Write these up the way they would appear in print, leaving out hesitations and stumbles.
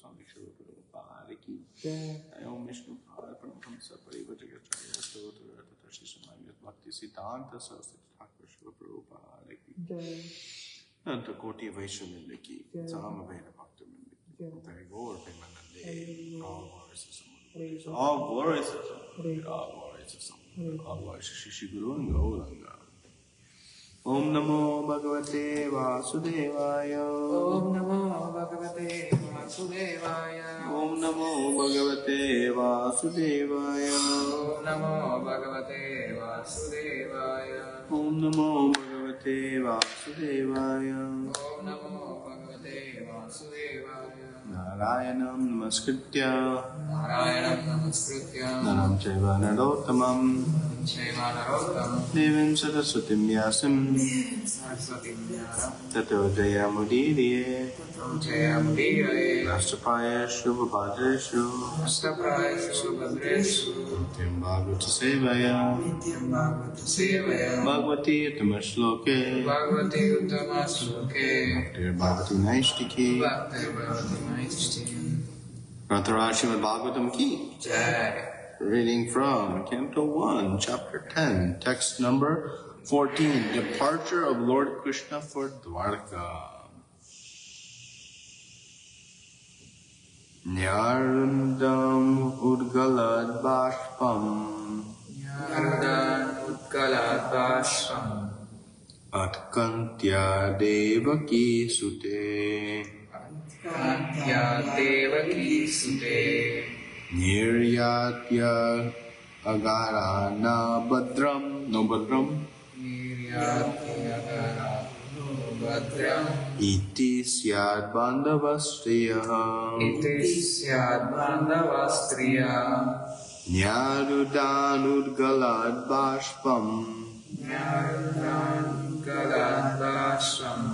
Swami Shri Prabhupada ki Jai. Om Vishnu Pada Paramahamsa Parivajagacharya Stotra Tatashi Sumanyat Bhakti Siddhanta Saraswati Thakur Srila Prabhupada ki Jai. Anta Koti Vaishnavinda ki Sama Veda Bhakta Vinda ki Jai. Gaur Premanande. All glories to Samudra. All glories to Samudra. All glories to Shri Guru and Gauranga. Om Namo Bhagavate Vasudevaya. Om Namo Bhagavate Vasudevaya. Om Namo Bhagavate Vasudevaya. Om Namo Bhagavate Vasudevaya. Om Namo Bhagavate Vasudevaya. Om Namo Bhagavate Vasudevaya. Narayanam Namaskritya. Narayanam Namaskritya. Naram Chaiva Narottamam. Devim Saraswatim Vyasam. Tato Jayamudiriye. Rashtrapaya Shubhabhadreshu. Nityam Bhagavata Sevaya. Bhagavati Uttama Shloke. Bhaktir Bhagavati Naishtiki. Grantaraj Shrimadbhagavatam ki Jai. Reading from Canto 1, Chapter 10, text number 14, Departure of Lord Krishna for Dwarka. Nyarundam Udgalad Bashpam. Nyarundam Udgalad Bashpam. Atkantya Devaki Sute. Atkantya Devaki Sute. Niryatya Agarana Badram. No Badram. Niryatya Agarana Badram. Iti Syad Bandavastriya. Iti Syad Bandavastriya. Nyarudan Udgalad Bashpam. Nyarudan Udgalad Bashpam.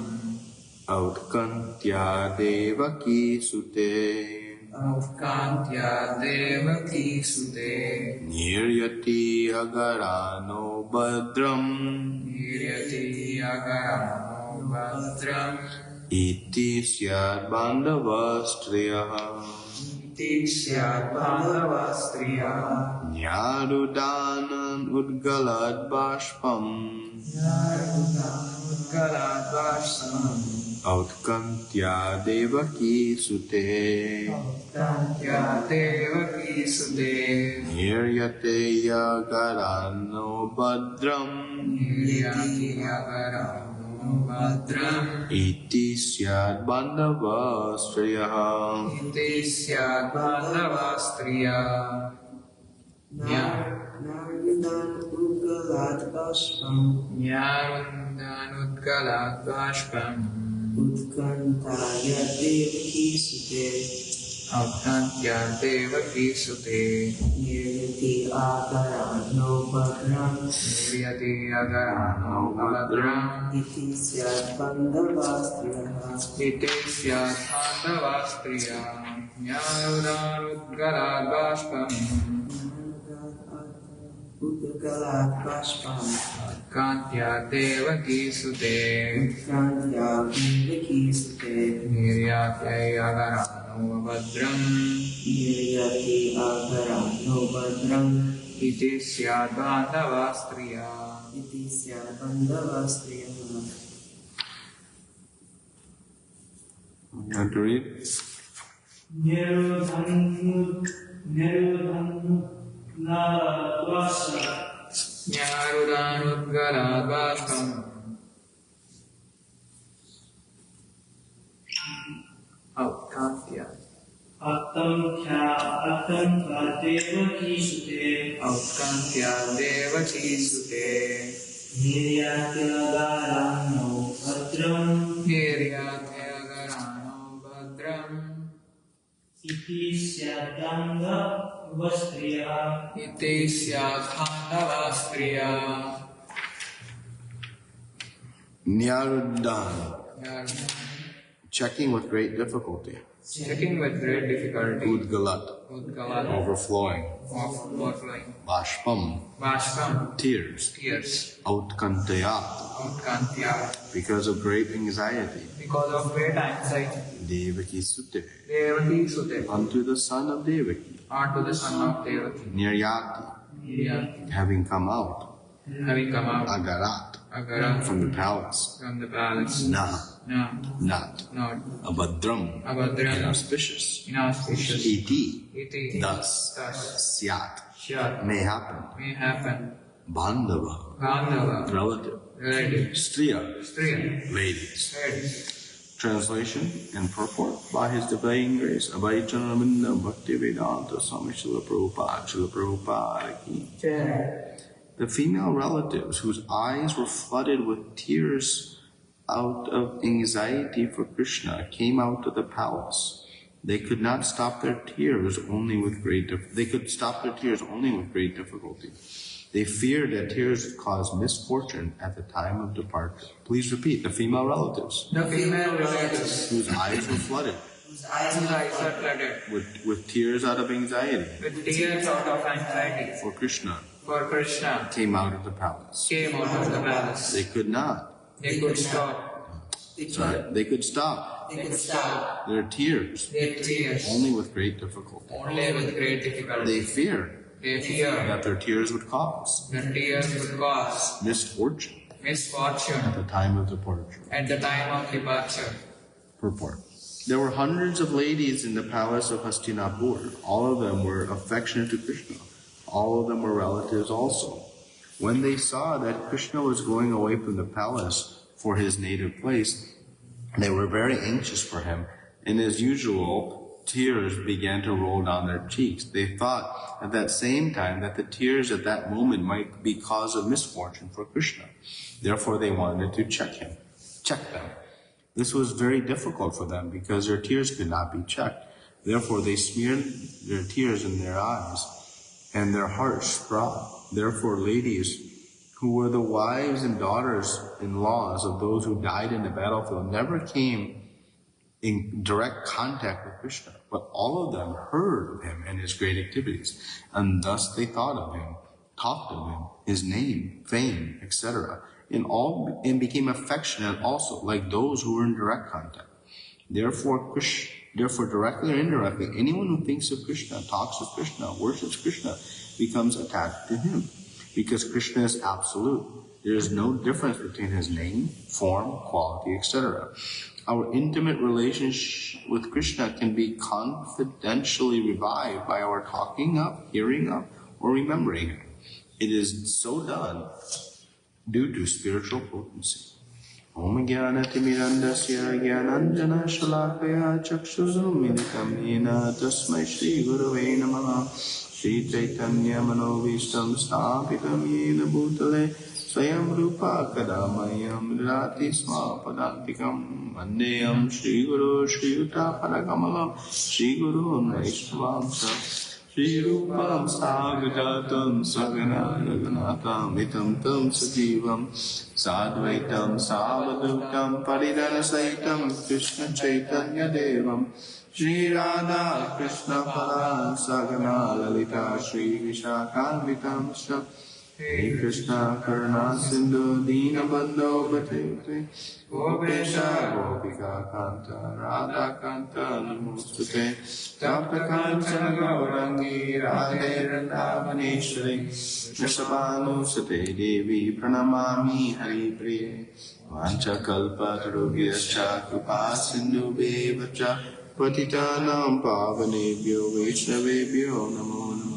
Autkantya Devaki Sute. Autkantya Devaki Sute. Niryati Agarano Badram. Niryati Agarano Badram. Iti Syad Bandavastriya. Iti Syad Bandavastriya. Nyarudanan Udgalad Bashpam. Nyarudan Udgalad Bashpam. Autkantya Devaki Sute. Autkantya Devaki Sute. Niryate Yagarano Badram. Niryati Agarano Badram. Iti Syad Bandavastriya. Iti Syad Bandavastriya. Narundan Udgalad Bashpam. Nyarundan Udgalad Bashpam. Utkantaya Devaki Sute. Autkantya Devaki Sute. Niryati Agarano Badram. Niryati Agarano Badram. Iti Syad Bandavastriya. Iti Syad Bandavastriya. Nyarundan Udgalad Bashpam. Udgalad Bashpam. Autkantya Devaki Sute. Utkantya Devaki Sute. Niryati Agarano Badram. Niryati Agarano Badram. Iti Syad Bandavastriya. Iti Syad Bandavastriya. You want to read? Nirudhanu Naradvasa. Nyarudan Udgalad Bashpam. Autkantya. Attankya Devaki Sute. Autkantya Devaki Sute. Niryatyagarano Badram. Niryati Agarano Badram. Iti Syadanda Vastriya. Iti Syad Bandavastriya. Nyarudan. Nyarudan. Checking with great difficulty. Checking with great difficulty. Udgalat. Udgalad. Overflowing. Overflowing. Bashpam. Bashpam. Tears. Tears. Autkantya. Autkantya. Because of great anxiety. Because of great anxiety. Devaki Sute, Devaki Sute, unto the son of Devaki, unto the son of Devaki, Niryati, Niryati, having come out, Agarat, from the palace, Na, not, Abhadram, inauspicious, Iti, thus, Syat, may happen, Bandhava, relative, Striya, ladies. Translation and purport by His Divine Grace, Abhay Chandraminda Bhakti Vedanta Swami Srila Prabhupada ki. The female relatives, whose eyes were flooded with tears out of anxiety for Krishna, came out to the palace. They could not stop their tears only with great difficulty. They feared that tears would cause misfortune at the time of departure. Please repeat. The female relatives. The female relatives. Whose eyes were flooded. Whose eyes are flooded. With tears out of anxiety. With tears out of anxiety. For Krishna. Came out of the palace. They could not. They could stop. They could stop. Their tears. Only with great difficulty. They feared. That their tears would cause. Misfortune. At the time of departure. Purport. There were hundreds of ladies in the palace of Hastinapur. All of them were affectionate to Krishna. All of them were relatives also. When they saw that Krishna was going away from the palace for his native place, they were very anxious for him, and as usual, tears began to roll down their cheeks. They thought at that same time that the tears at that moment might be cause of misfortune for Krishna. Therefore, they wanted to check them. This was very difficult for them because their tears could not be checked. Therefore, they smeared their tears in their eyes, and their hearts throbbed. Therefore, ladies who were the wives and daughters-in-laws of those who died in the battlefield never came in direct contact with Krishna, but all of them heard of him and his great activities, and thus they thought of him, talked of him, his name, fame, etc., and became affectionate also, like those who were in direct contact. Therefore, directly or indirectly, anyone who thinks of Krishna, talks of Krishna, worships Krishna, becomes attached to him, because Krishna is absolute. There is no difference between his name, form, quality, etc. Our intimate relationship with Krishna can be confidentially revived by our talking up, hearing up, or remembering it. It is so done due to spiritual potency. Om Jnana-timirandasya Jnananjana Shalakaya Chakshusumilitam Yena Tasmai Shri Gurave Namaha Shri Chaitanya Manovistam Stapitam Yena Bhutale Swayam Rupa Kadamayam Rati Sma Padantikam Vandeyam Shri Guru Shri Yuta Paragamalam Shri Guru Vaishnavamsa Shri Rupam Sagadatam Sagana Raghunatam Vitam Tam Sajivam Sadvaitam Savadutam Paridana Saitam Krishna Chaitanya Devam Shri Radha Krishna Pala Sagana Lalita Shri Vishakhanvitam Shri Hey Krishna Karuna Sindhu Dina Bandho Bhate Gopesha Gopika Kanta Radha Kanta Namostute Tapta Kanchana Gaurangi Radhe Vrindavaneshwari Vrishabhanu Sate Devi Pranamami Hari Priye Vancha Kalpa Tarubhyascha Kripa Sindhu Bevacha Patitanam Pavanebhyo Vaishnavebhyo Namo Namo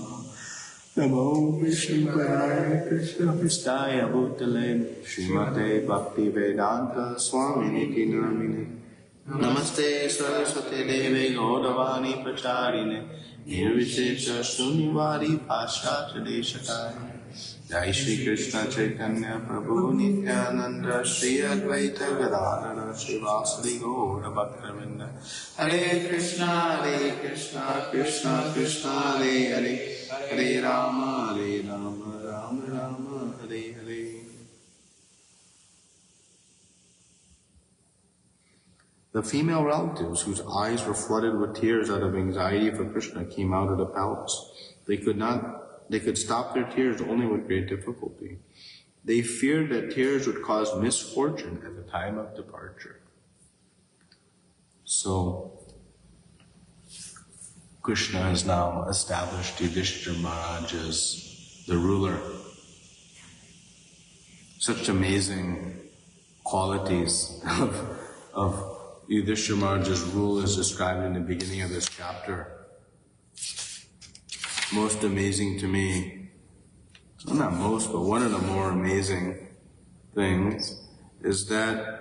Namo Vishnupadaya Krishna Pristaya Bhutale Shrimate Bhakti Vedanta Swaminiti Namine Namaste Saraswate Deve Gaudavani Pracharine Nirvishesha Shunyavari Pascha Chadeshakaya Jai Shri Krishna Chaitanya Prabhu Nityananda Shri Advaita Gadadhara Shri Vasudeva Gaura Bhaktavinda Hare Krishna Krishna Krishna Hare Hare Hare Rama Rama Rama Hare Hare. The female relatives, whose eyes were flooded with tears out of anxiety for Krishna, came out of the palace. They could stop their tears only with great difficulty. They feared that tears would cause misfortune at the time of departure. So Krishna has now established Yudhishthira Maharaj as the ruler. Such amazing qualities of Yudhishthira Maharaj's rule is described in the beginning of this chapter. Most amazing to me, well, not most, but one of the more amazing things is that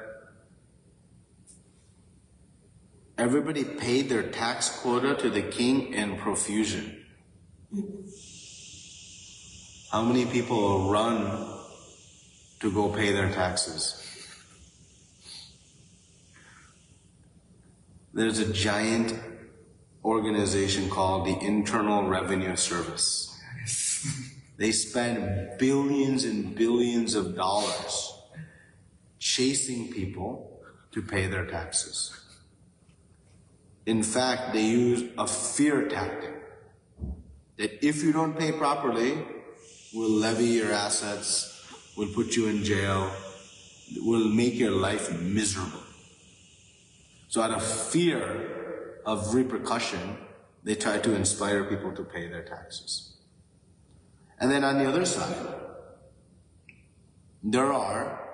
everybody paid their tax quota to the king in profusion. How many people will run to go pay their taxes? There's a giant organization called the Internal Revenue Service. They spend billions and billions of dollars chasing people to pay their taxes. In fact, they use a fear tactic that if you don't pay properly, we'll levy your assets, we'll put you in jail, we'll make your life miserable. So out of fear of repercussion, they try to inspire people to pay their taxes. And then on the other side, there are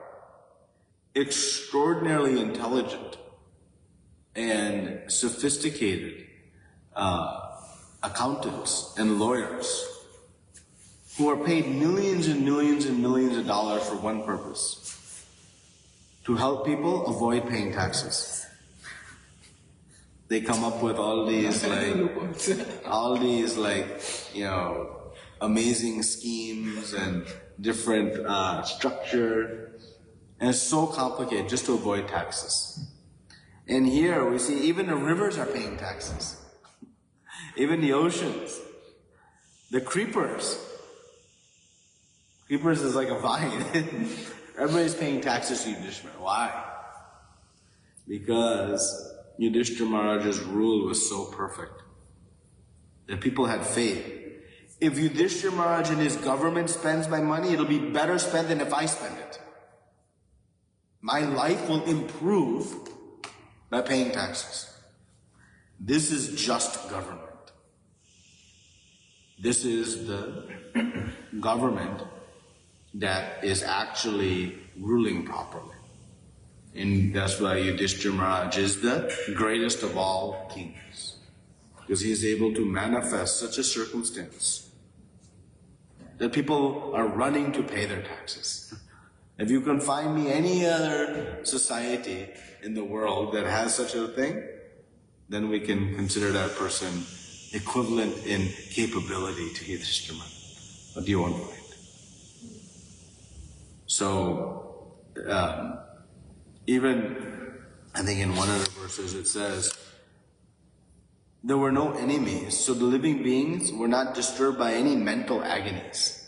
extraordinarily intelligent and sophisticated accountants and lawyers who are paid millions and millions and millions of dollars for one purpose: to help people avoid paying taxes. They come up with all these amazing schemes and different structure, and it's so complicated just to avoid taxes. And here we see even the rivers are paying taxes. Even the oceans. The creepers. Creepers is like a vine. Everybody's paying taxes to Yudhishthira. Why? Because Yudhishthira Maharaj's rule was so perfect that people had faith. If Yudhishthira Maharaj and his government spends my money, it'll be better spent than if I spend it. My life will improve by paying taxes. This is just government. This is the government that is actually ruling properly. And that's why Yudhishthira Maharaj is the greatest of all kings. Because he is able to manifest such a circumstance that people are running to pay their taxes. If you can find me any other society in the world that has such a thing, then we can consider that person equivalent in capability to Yudhishthira. But you won't find. So, even, I think in one of the verses it says, there were no enemies, so the living beings were not disturbed by any mental agonies.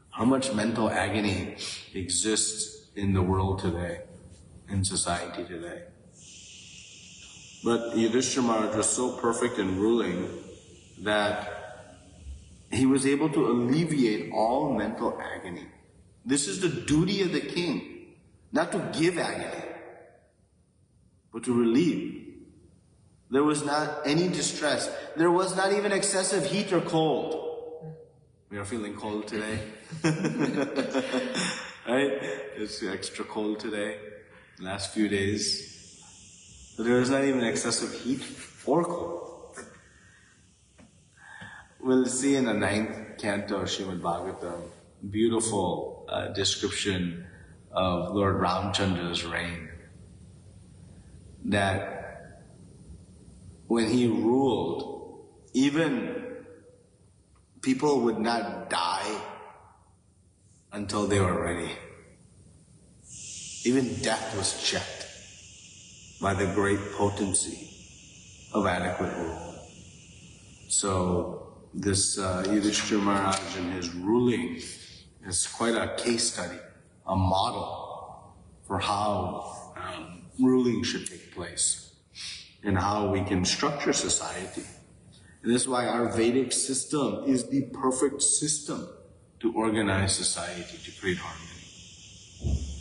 How much mental agony exists in the world today, in society today? But Yudhishthira Maharaj was so perfect in ruling that he was able to alleviate all mental agony. This is the duty of the king, not to give agony, but to relieve. There was not any distress. There was not even excessive heat or cold. We are feeling cold today. Right? It's extra cold today, last few days. But there was not even excessive heat or cold. We'll see in the 9th canto of Shrimadbhagavatam, beautiful description of Lord Ramchandra's reign. That when he ruled, even people would not die until they were ready. Even death was checked by the great potency of adequate rule. So this Yudhishthira Maharaj and his ruling is quite a case study, a model for how ruling should take place and how we can structure society. And this is why our Vedic system is the perfect system to organize society, to create harmony.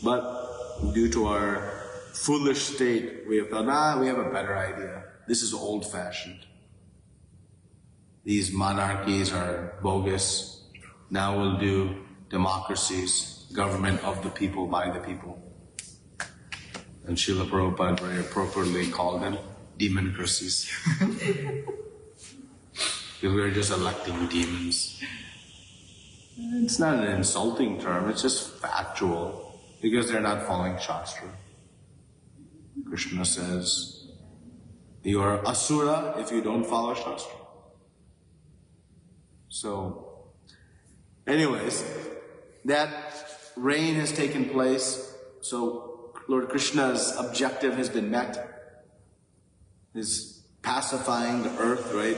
But due to our foolish state, we have thought, we have a better idea. This is old-fashioned. These monarchies are bogus. Now we'll do democracies, government of the people, by the people. And Srila Prabhupada very appropriately called them democracies. Because we're just electing demons. It's not an insulting term, it's just factual. Because they're not following Shastra. Krishna says, you are asura if you don't follow Shastra. So, anyways, that rain has taken place, so Lord Krishna's objective has been met. He's pacifying the earth, right?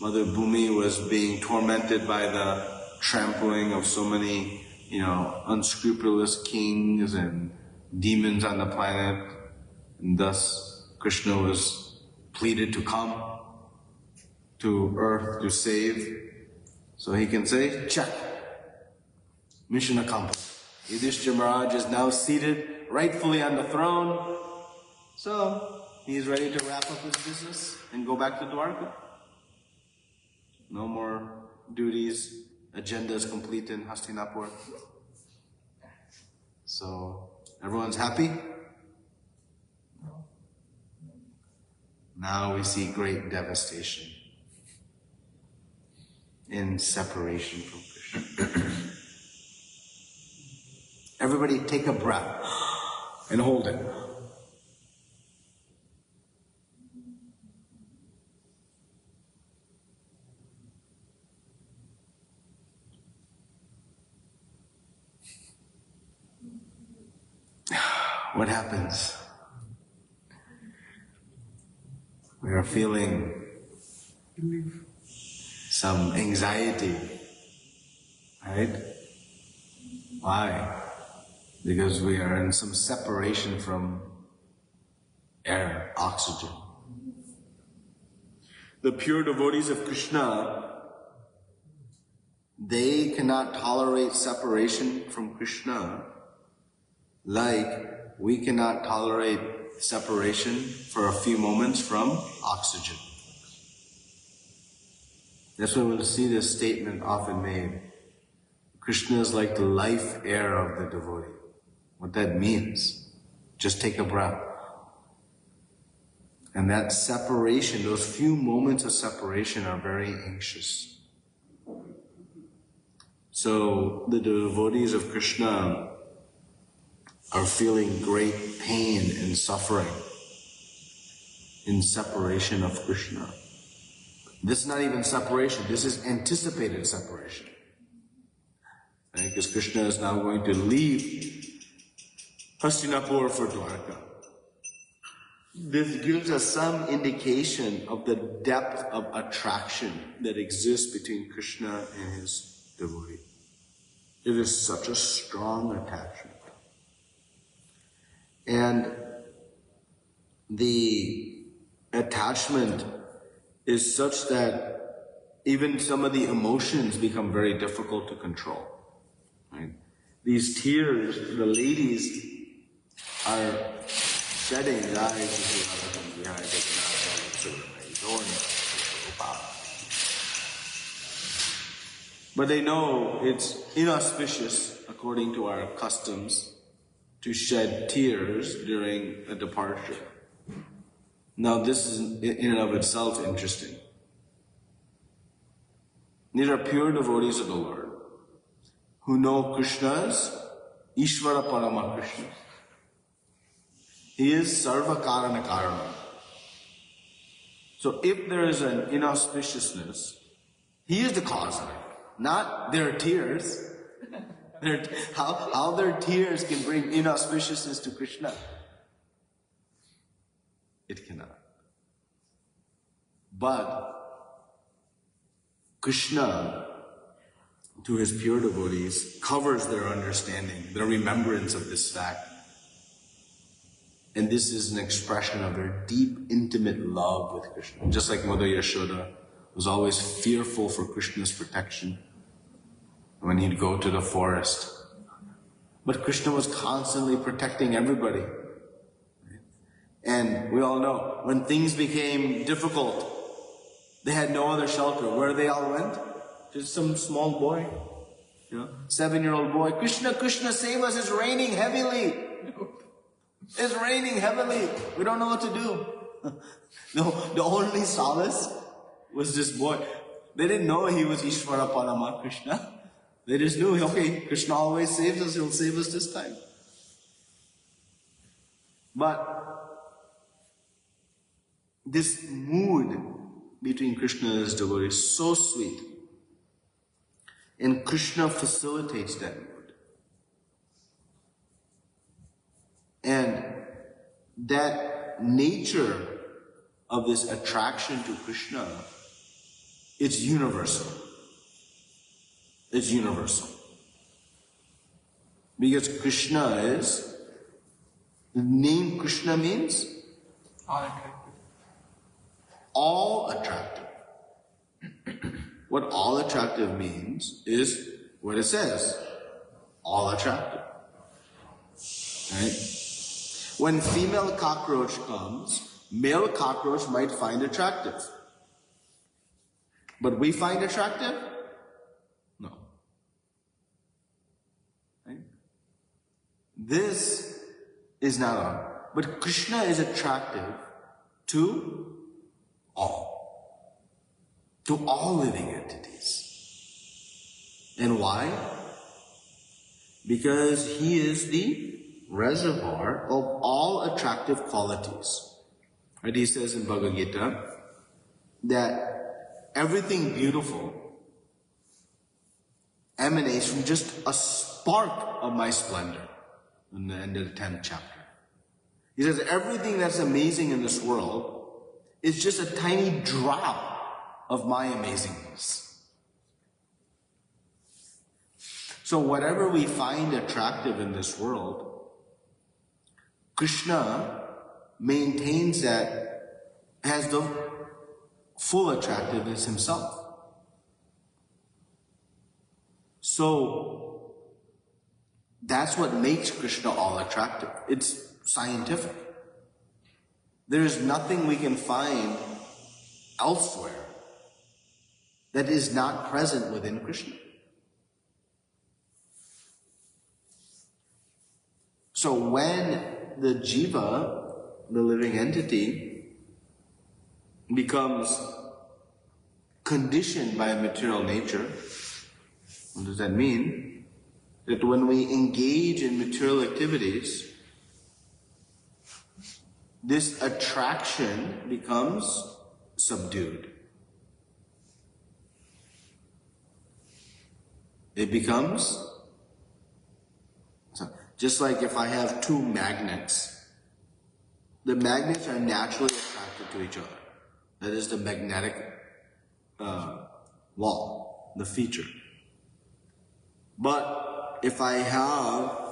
Mother Bhumi was being tormented by the trampling of so many, unscrupulous kings and demons on the planet, and thus Krishna was pleaded to come to earth to save. So he can say, check, mission accomplished. Yudhishthira Maharaj is now seated rightfully on the throne, so he's ready to wrap up his business and go back to Dwarka. No more duties, agenda is complete in Hastinapur. So, everyone's happy? Now we see great devastation in separation from Krishna. Everybody take a breath and hold it. What happens? We are feeling some anxiety, right? Why? Because we are in some separation from air, oxygen. The pure devotees of Krishna, they cannot tolerate separation from Krishna like we cannot tolerate separation for a few moments from oxygen. That's why we'll see this statement often made. Krishna is like the life air of the devotee. What that means, just take a breath. And that separation, those few moments of separation are very anxious. So the devotees of Krishna are feeling great pain and suffering in separation of Krishna. This is not even separation, this is anticipated separation. Right? Because Krishna is now going to leave Hastinapur for Dwarka. This gives us some indication of the depth of attraction that exists between Krishna and his devotee. It is such a strong attachment. And the attachment is such that even some of the emotions become very difficult to control. Right? These tears, the ladies are shedding their eyes. But they know it's inauspicious, according to our customs, to shed tears during a departure. Now this is in and of itself interesting. These are pure devotees of the Lord, who know Krishna's Ishvara Parama Krishna. He is Sarva Karana Karana. So if there is an inauspiciousness, he is the cause of it, not their tears. How their tears can bring inauspiciousness to Krishna? It cannot. But Krishna, to his pure devotees, covers their understanding, their remembrance of this fact. And this is an expression of their deep, intimate love with Krishna. Just like Mother Yashoda was always fearful for Krishna's protection when he'd go to the forest. But Krishna was constantly protecting everybody. And we all know, when things became difficult, they had no other shelter. Where they all went? Just some small boy, 7-year-old boy. Krishna, Krishna, save us, it's raining heavily. It's raining heavily. We don't know what to do. The only solace was this boy. They didn't know he was Ishvara Parama Krishna. They just knew, okay, Krishna always saves us, he'll save us this time. But this mood between Krishna and his devotee is so sweet. And Krishna facilitates that mood. And that nature of this attraction to Krishna, it's universal. It's universal. Because Krishna is, the name Krishna means All attractive. all attractive. What all attractive means is what it says, all attractive. Right? When female cockroach comes, male cockroach might find attractive. But we find attractive? No. Right? This is not all. But Krishna is attractive to all. To all living entities. And why? Because he is the reservoir of all attractive qualities. Right? He says in Bhagavad Gita that everything beautiful emanates from just a spark of my splendor. In the end of the 10th chapter. He says everything that's amazing in this world is just a tiny drop of my amazingness. So whatever we find attractive in this world, Krishna maintains that has the full attractiveness himself. So that's what makes Krishna all attractive. It's scientific. There is nothing we can find elsewhere that is not present within Krishna. So when the jiva, the living entity, becomes conditioned by material nature, what does that mean? That when we engage in material activities, this attraction becomes subdued. It becomes, just like if I have two magnets, the magnets are naturally attracted to each other. That is the magnetic law, the feature. But if I have,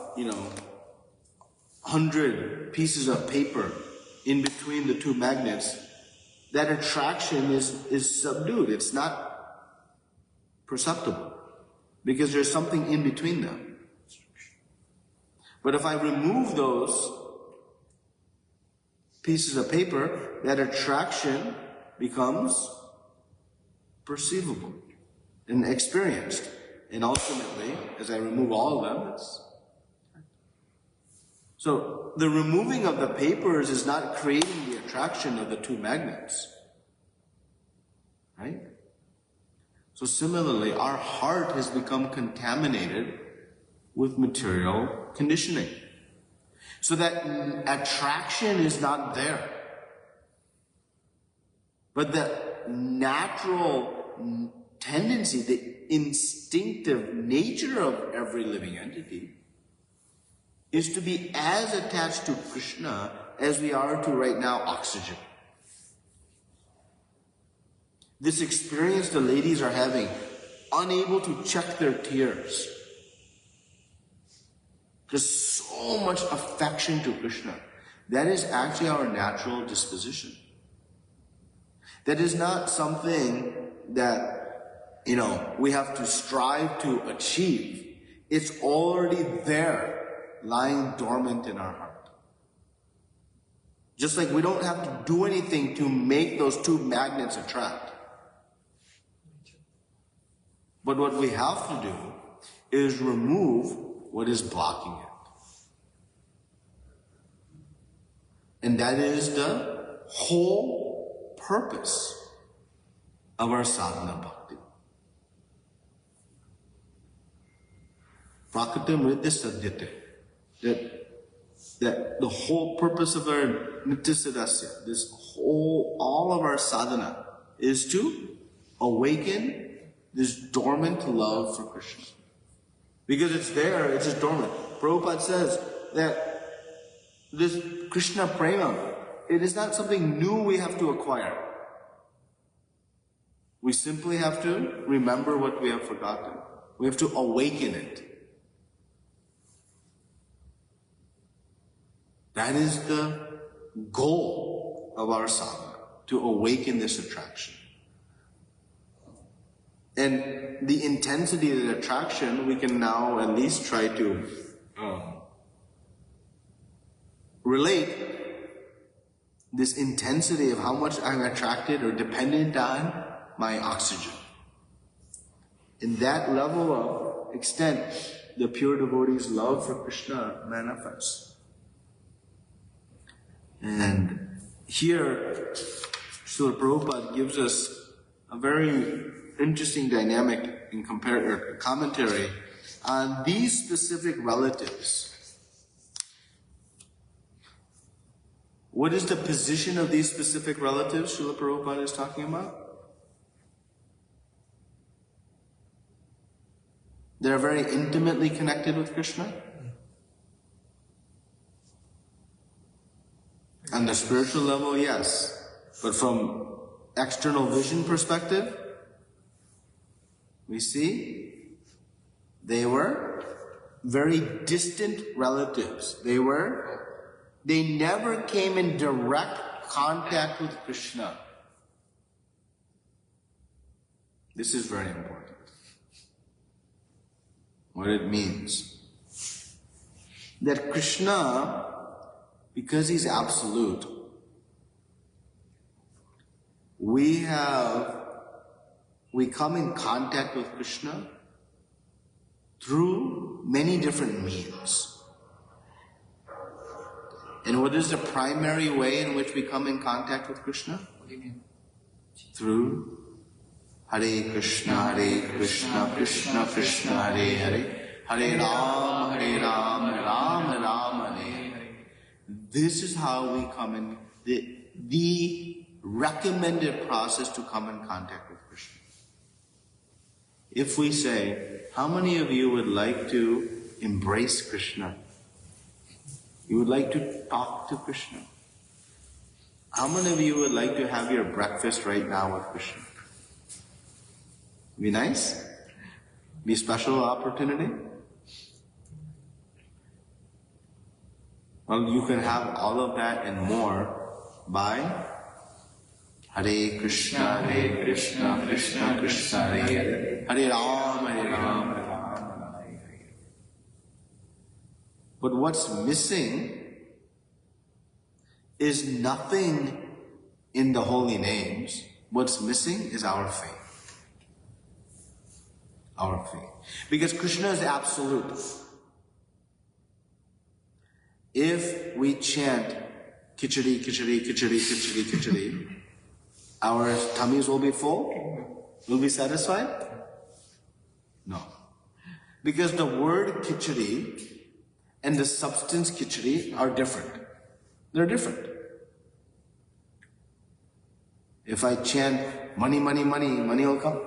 100 pieces of paper in between the two magnets, that attraction is subdued. It's not perceptible because there's something in between them. But if I remove those pieces of paper, that attraction becomes perceivable and experienced. And ultimately, as I remove all of them, so the removing of the papers is not creating the attraction of the two magnets. Right? So similarly, our heart has become contaminated with material conditioning. So that attraction is not there. But the natural tendency, the instinctive nature of every living entity is to be as attached to Krishna as we are to right now oxygen. This experience the ladies are having, unable to check their tears. Just so much affection to Krishna. That is actually our natural disposition. That is not something that, we have to strive to achieve. It's already there, lying dormant in our heart. Just like we don't have to do anything to make those two magnets attract. But what we have to do is remove what is blocking it. And that is the whole purpose of our sadhana bhakti. Prakritam nitya sadhyate. That the whole purpose of our nitya sadasya, all of our sadhana, is to awaken this dormant love for Krishna. Because it's there, it's just dormant. Prabhupada says that this Krishna prema, it is not something new we have to acquire. We simply have to remember what we have forgotten. We have to awaken it. That is the goal of our sadhana, to awaken this attraction. And the intensity of the attraction, we can now at least try to relate this intensity of how much I'm attracted or dependent on my oxygen. In that level of extent, the pure devotee's love for Krishna manifests. And here, Srila Prabhupada gives us a very interesting dynamic in commentary on these specific relatives. What is the position of these specific relatives Srila Prabhupada is talking about? They're very intimately connected with Krishna. On the spiritual level, yes. But from external vision perspective, we see they were very distant relatives. They never came in direct contact with Krishna. This is very important. What it means. That Krishna, because he's absolute, we come in contact with Krishna through many different means. And what is the primary way in which we come in contact with Krishna? What do you mean? Through Hare Krishna, Krishna Krishna, Hare Hare, Hare Rama, Rama Rama, Hare Hare. This is how we come in, the recommended process to come in contact with Krishna. If we say, how many of you would like to embrace Krishna? You would like to talk to Krishna? How many of you would like to have your breakfast right now with Krishna? Be nice? Be a special opportunity? Well, you can have all of that and more by Hare Krishna, Krishna Krishna, Hare Hare, Hare Rama, Rama, Hare Hare. But what's missing is nothing in the holy names. What's missing is our faith. Our faith. Because Krishna is absolute. If we chant Kichari, Kichari, Kichari, Kichari, Kichari, our tummies will be full? Will we be satisfied? No. Because the word Kichari and the substance Kichari are different. They're different. If I chant money, money, money, money will come.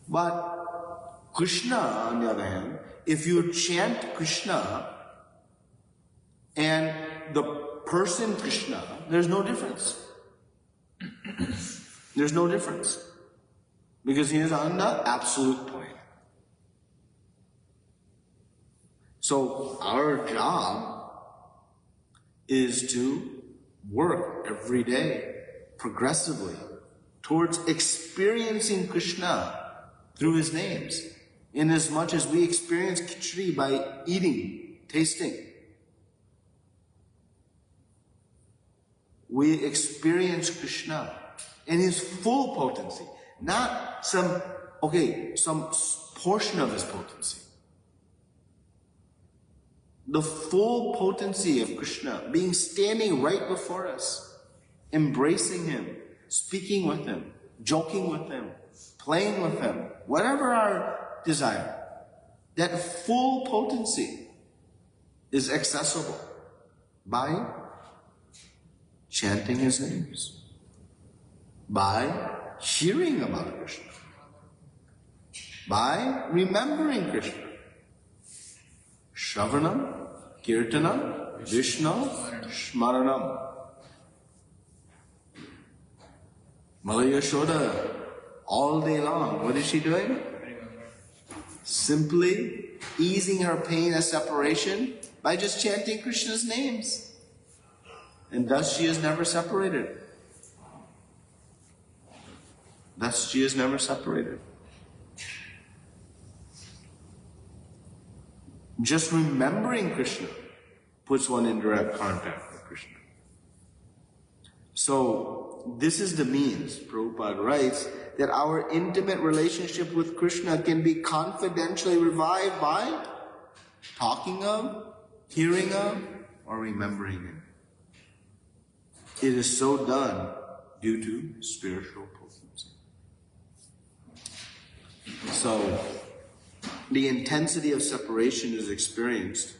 But Krishna, on the other hand, if you chant Krishna and the person Krishna, there's no difference. There's no difference. Because he is on the absolute point. So our job is to work every day, progressively, towards experiencing Krishna through his names. Inasmuch as we experience Khichdi by eating, tasting. we experience Krishna in his full potency, not some portion of his potency. The full potency of Krishna being standing right before us, embracing him, speaking with him, joking with him, playing with him, whatever our desire. That full potency is accessible by chanting his names, by hearing about Krishna, by remembering Krishna. Shravanam, Kirtanam, Vishnu, Smaranam. Mother Yashoda, all day long, what is she doing? Simply easing her pain of separation by just chanting Krishna's names. And thus she is never separated. Thus she is never separated. Just remembering Krishna puts one in direct contact with Krishna. So, this is the means, Prabhupada writes, that our intimate relationship with Krishna can be confidentially revived by talking of, hearing of, or remembering him. It is so done due to spiritual potency. So, the intensity of separation is experienced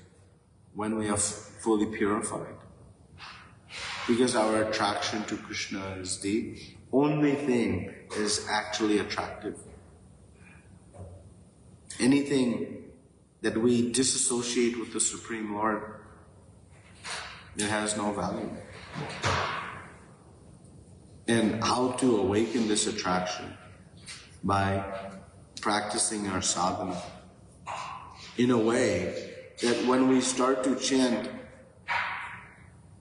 when we are fully purified. Because our attraction to Krishna is the only thing that is actually attractive. Anything that we disassociate with the Supreme Lord, it has no value. And how to awaken this attraction? By practicing our sadhana in a way that when we start to chant,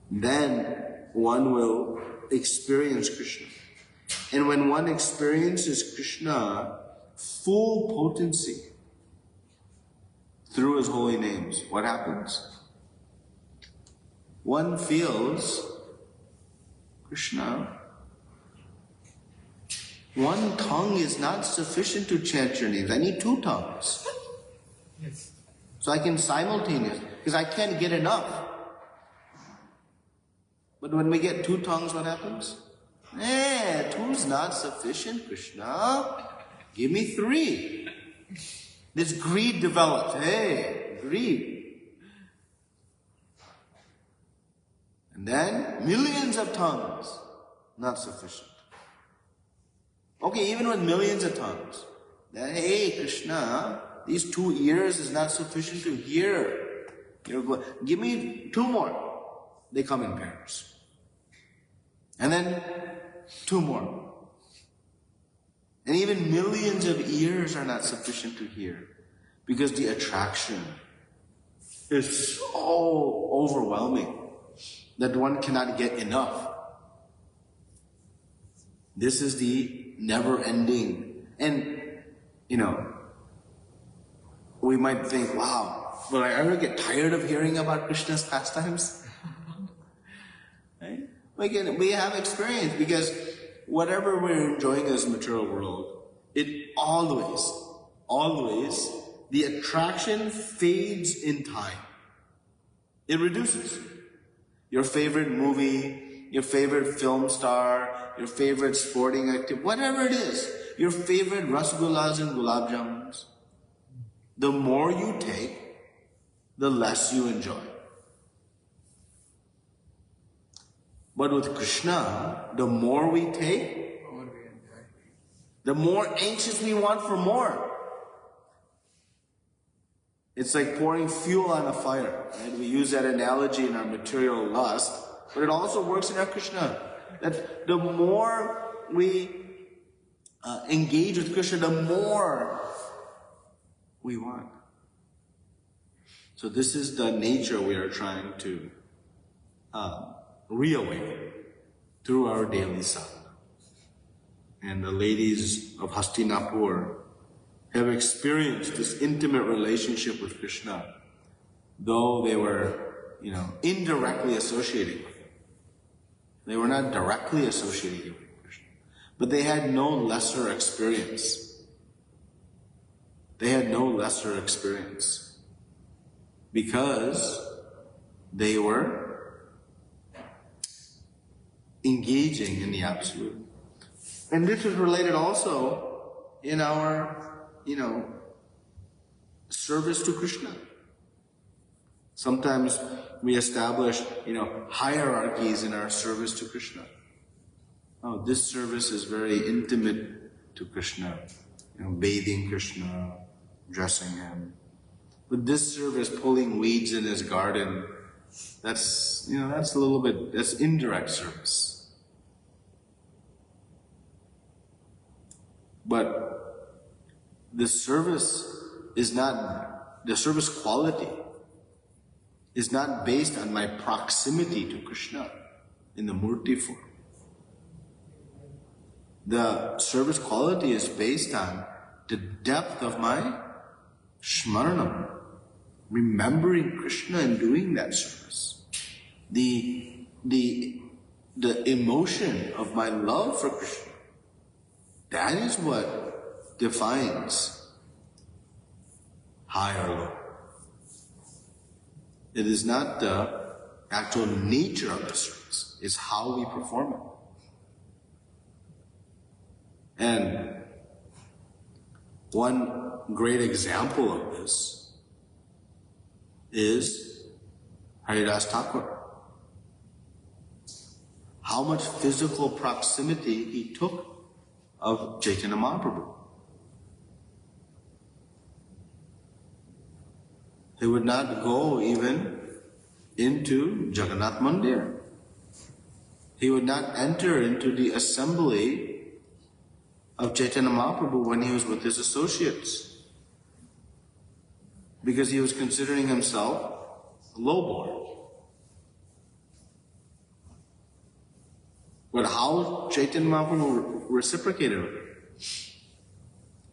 then one will experience Krishna. And when one experiences Krishna, full potency through his holy names, what happens? One feels Krishna. One tongue is not sufficient to chant your names. I need two tongues. Yes. So I can simultaneously, because I can't get enough. But when we get two tongues, what happens? Two's not sufficient, Krishna. Give me three. This greed develops. Greed. And then millions of tongues. Not sufficient. Okay, even with millions of tongues. Then, Krishna, these 2 ears is not sufficient to hear. Give me 2 more. They come in pairs. And then 2 more. And even millions of ears are not sufficient to hear. Because the attraction is so overwhelming that one cannot get enough. This is the never-ending. And, we might think, wow, will I ever get tired of hearing about Krishna's pastimes? Right? We have experience, because whatever we're enjoying in this material world, it always, the attraction fades in time. It reduces. Your favorite movie, your favorite film star, your favorite sporting activity, whatever it is, your favorite rasgullas and gulab jamuns, the more you take, the less you enjoy. But with Krishna, the more we take, the more anxious we want for more. It's like pouring fuel on a fire. Right? We use that analogy in our material lust, but it also works in our Krishna. That the more we engage with Krishna, the more we want. So this is the nature we are trying to reawaken through our daily sadhana. And the ladies of Hastinapur have experienced this intimate relationship with Krishna, though they were, indirectly associating with him. They were not directly associated with Krishna. But they had no lesser experience. They had no lesser experience. Because they were engaging in the Absolute. And this is related also in our, service to Krishna. Sometimes we establish, hierarchies in our service to Krishna. Oh, this service is very intimate to Krishna. Bathing Krishna, dressing him. But this service, pulling weeds in his garden, that's indirect service. But the service quality is not based on my proximity to Krishna in the Murti form. The service quality is based on the depth of my Shmaranam, remembering Krishna and doing that service. The emotion of my love for Krishna, that is what defines high or low. It is not the actual nature of the service, it's how we perform it. And one great example of this is Haridas Thakur. How much physical proximity he took of Chaitanya Mahaprabhu. He would not go even into Jagannath Mandir. He would not enter into the assembly of Chaitanya Mahaprabhu when he was with his associates, because he was considering himself lowborn. But how Chaitanya Mahaprabhu reciprocated with him?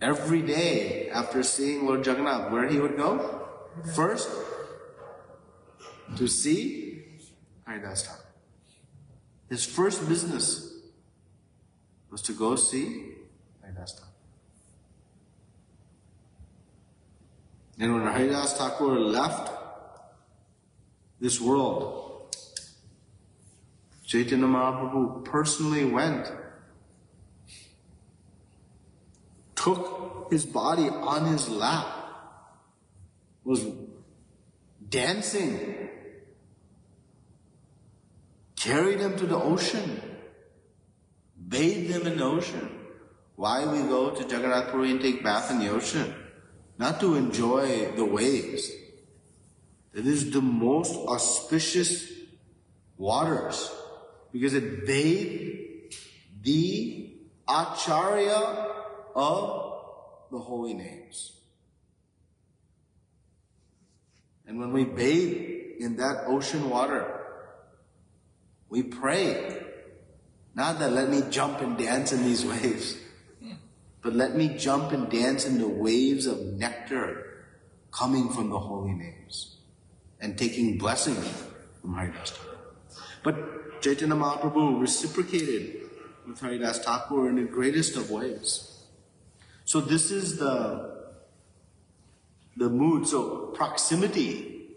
Every day after seeing Lord Jagannath, where he would go? First, to see Haridas Thakur. His first business was to go see Haridas Thakur. And when Haridas Thakur left this world, Chaitanya Mahaprabhu personally went, took his body on his lap, was dancing, carried him to the ocean, bathed him in the ocean. Why we go to Jagannath Puri and take bath in the ocean? Not to enjoy the waves. It is the most auspicious waters, because it bathed the Acharya of the holy names. And when we bathe in that ocean water, we pray, not that let me jump and dance in these waves, but let me jump and dance in the waves of nectar coming from the holy names and taking blessing from Haridas Thakur. But Chaitanya Mahaprabhu reciprocated with Haridas Thakur in the greatest of ways. So this is the mood. So proximity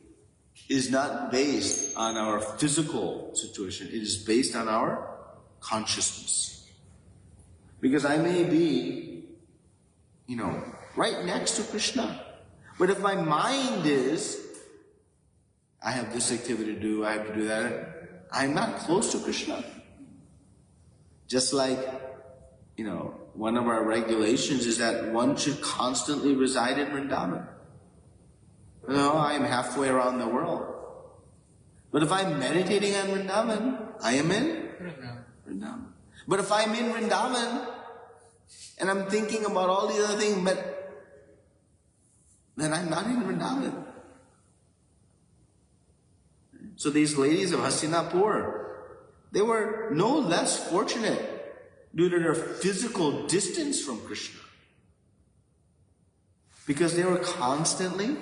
is not based on our physical situation. It is based on our consciousness. Because I may be, right next to Krishna. But if my mind is, I have this activity to do, I have to do that, I'm not close to Krishna. Just like, one of our regulations is that one should constantly reside in Vrindavan. I'm halfway around the world. But if I'm meditating on Vrindavan, I am in Vrindavan. But if I'm in Vrindavan, and I'm thinking about all the other things, then I'm not in Vrindavan. So these ladies of Hastinapur, they were no less fortunate due to their physical distance from Krishna, because they were constantly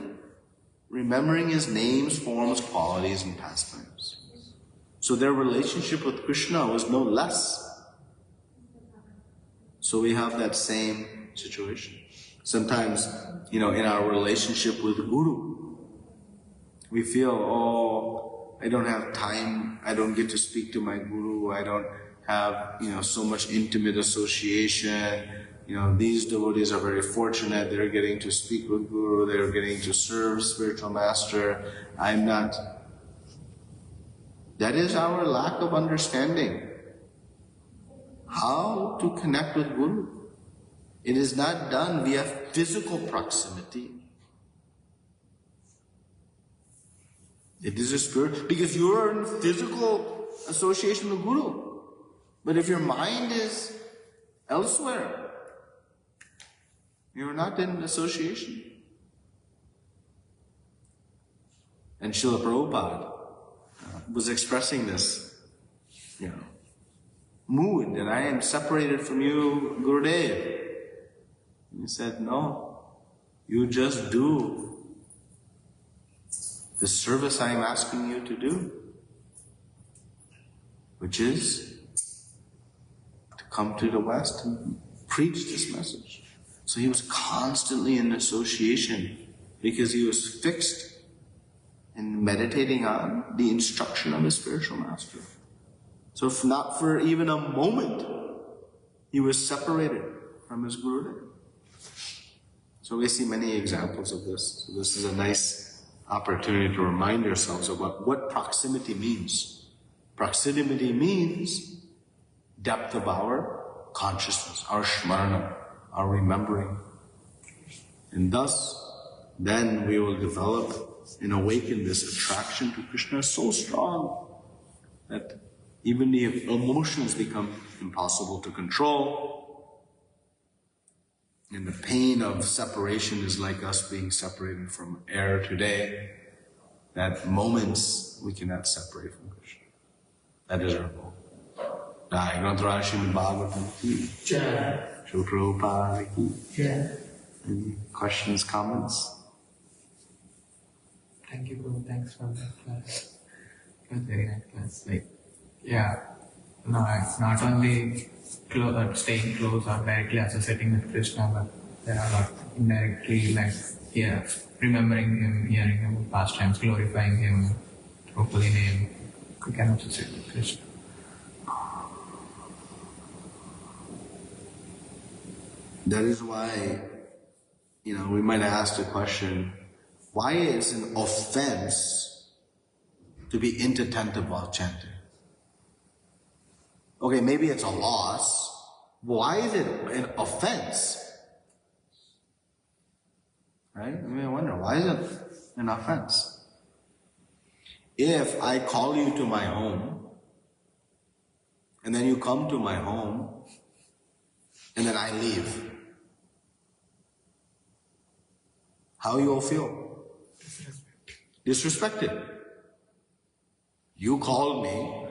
remembering his names, forms, qualities, and pastimes. So their relationship with Krishna was no less. So we have that same situation. Sometimes, in our relationship with Guru, we feel, oh, I don't have time, I don't get to speak to my Guru, I don't have, so much intimate association. These devotees are very fortunate, they're getting to speak with Guru, they're getting to serve spiritual master. I'm not. That is our lack of understanding how to connect with Guru. It is not done via physical proximity. It is a spirit, because you are in physical association with Guru. But if your mind is elsewhere, you are not in association. And Srila Prabhupada was expressing this, mood that I am separated from you, Gurudev. He said, no, you just do the service I am asking you to do, which is to come to the West and preach this message. So he was constantly in association because he was fixed in meditating on the instruction of his spiritual master. So if not for even a moment, he was separated from his Gurudev. So we see many examples of this. So this is a nice opportunity to remind ourselves of what proximity means. Proximity means depth of our consciousness, our shmarana, our remembering. And thus, then we will develop and awaken this attraction to Krishna so strong that even the emotions become impossible to control. And the pain of separation is like us being separated from air today. That moments we cannot separate from Krishna. That is our goal. Shrimadbhagavatam ki jai. Srila Prabhupada ki jai. Any questions, comments? Thank you, Guru. Thanks for that class. It was very nice class. It's not only staying close or directly associating with Krishna, but there are a lot indirectly, remembering him, hearing him pastimes, glorifying him, through holy name. We can associate with Krishna. That is why, we might ask the question, why is an offense to be inattentive while chanting? Okay, maybe it's a loss. Why is it an offense? Right? I wonder, why is it an offense? If I call you to my home, and then you come to my home, and then I leave, how you all feel? Disrespected. You called me,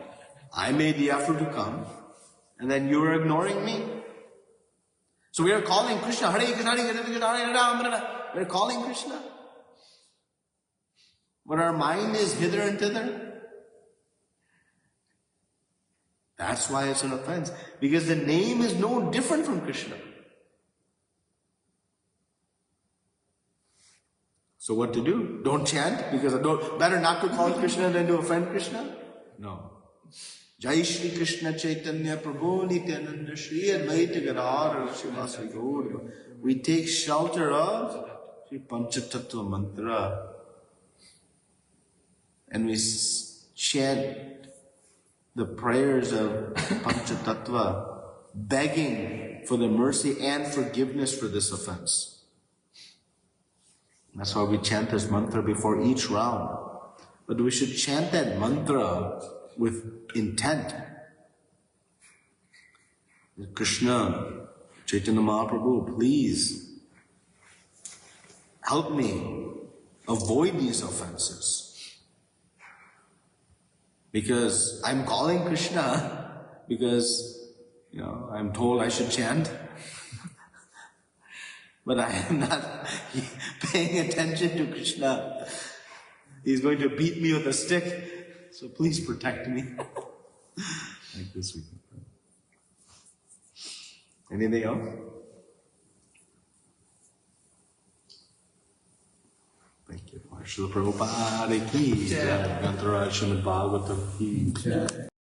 I made the effort to come, and then you are ignoring me. So we are calling Krishna, Hare Krishna, Hare Krishna, Hare Rama. We are calling Krishna. But our mind is hither and thither. That's why it's an offense. Because the name is no different from Krishna. So what to do? Don't chant? Because better not to call Krishna than to offend Krishna? No. Jai Shri Krishna Chaitanya Prabhu Nityananda Shri Advaita Gadadhara Srivasadi Gaura. We take shelter of Shri Panchatattva Mantra and we chant the prayers of Panchatattva, begging for the mercy and forgiveness for this offense. That's why we chant this mantra before each round. But we should chant that mantra with intent. Krishna, Chaitanya Mahaprabhu, please help me avoid these offenses. Because I'm calling Krishna because, I'm told I should chant. But I am not paying attention to Krishna. He's going to beat me with a stick So please protect me. Like this we can pray. Anything else? Thank you. Srila Prabhupada ki jai. Shrimadbhagavatam ki jai.